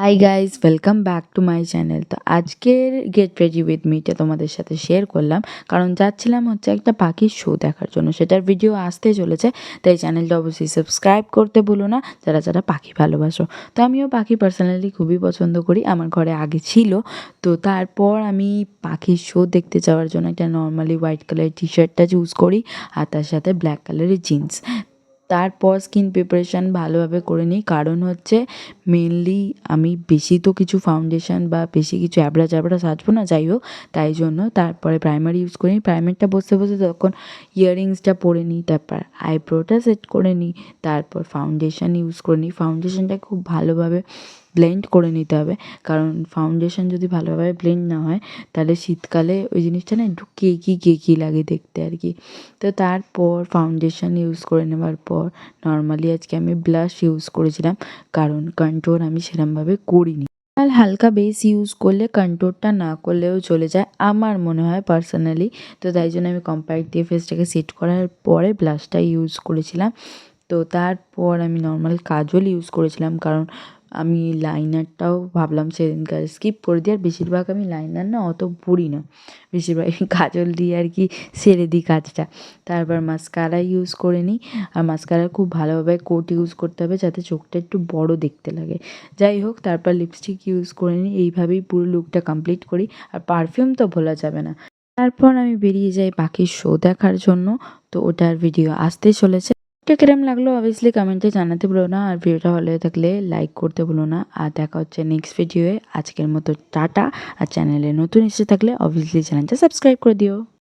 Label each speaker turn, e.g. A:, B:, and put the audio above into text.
A: Hi guys, welcome back to my channel. তো আজকের get ready with মিটা তোমাদের সাথে শেয়ার করলাম, কারণ যাচ্ছিলাম হচ্ছে একটা পাখির শো দেখার জন্য। সেটার ভিডিও আসতে চলেছে, তাই চ্যানেলটা অবশ্যই সাবস্ক্রাইব করতে ভুলো না যারা যারা পাখি ভালোবাসো। তো আমিও পাখি পার্সোনালি খুবই পছন্দ করি, আমার ঘরে আগে ছিল। তো তারপর আমি পাখির শো দেখতে যাওয়ার জন্য একটা নর্মালি হোয়াইট কালারের টি শার্টটা চুজ করি, আর তার সাথে ব্ল্যাক কালারের জিন্স। তারপর স্কিন প্রিপারেশান ভালোভাবে করে নিই, কারণ হচ্ছে মেনলি আমি বেশি তো কিছু ফাউন্ডেশন বা বেশি কিছু অ্যাবড়া চ্যাবড়া সাজবো না, যাই হোক তাই জন্য তারপরে প্রাইমার ইউজ করি। প্রাইমারটা বসে বসে তখন ইয়াররিংসটা পরে নিই, তারপর আইব্রোটা সেট করে নিই, তারপর ফাউন্ডেশন ইউজ করে নিই। ফাউন্ডেশনটা খুব ভালোভাবে ব্লেন্ড করে নিতে হবে, কারণ ফাউন্ডেশন যদি ভালোভাবে ব্লেন্ড না হয় তাহলে শীতকালে ওই জিনিসটা না একটু কেকি লাগে দেখতে আর কি। তো তারপর ফাউন্ডেশন ইউজ করে নেওয়ার পর নর্মালি আজকে আমি ব্লাশ ইউজ করেছিলাম, কারণ কন্ট্রোল আমি সেরমভাবে করিনি। আর হালকা বেস ইউজ করলে কন্ট্রোলটা না করলেও চলে যায় আমার মনে হয় পার্সোনালি। তো তাই জন্য আমি কম্প্যাক্ট দিয়ে ফেসটাকে সেট করার পরে ব্লাশটা ইউজ করেছিলাম। তো তারপর আমি নর্মাল কাজল ইউজ করেছিলাম, কারণ আমি লাইনারটাও ভাবলাম সেদিনকার স্কিপ করে দিই। আর বেশিরভাগ আমি লাইনার না অত পড়ি না, বেশিরভাগ আমি কাজল দিয়ে আর কি সেরে দিই কাজটা। তারপর মাস্কারা ইউজ করে নিই, আর মাস্কারা খুব ভালোভাবে কোট ইউজ করতে হবে যাতে চোখটা একটু বড় দেখতে লাগে। যাই হোক, তারপর লিপস্টিক ইউজ করে নিই। এইভাবেই পুরো লুকটা কমপ্লিট করি, আর পারফিউম তো ভোলা যাবে না। তারপর আমি বেরিয়ে যাই পাখির শো দেখার জন্য। তো ওটার ভিডিও আসতেই চলেছে। এটা কিরম লাগলো অবভিয়াসলি কমেন্টে জানাতে ভুলো না, আর ভিডিওটা ভালো লেগে থাকলে লাইক করতে ভুলো না। আর দেখা হচ্ছে নেক্সট ভিডিওয়ে। আজকের মতো টাটা। আর চ্যানেলে নতুন এসে থাকলে অবভিয়াসলি চ্যানেলটা সাবস্ক্রাইব করে দিও।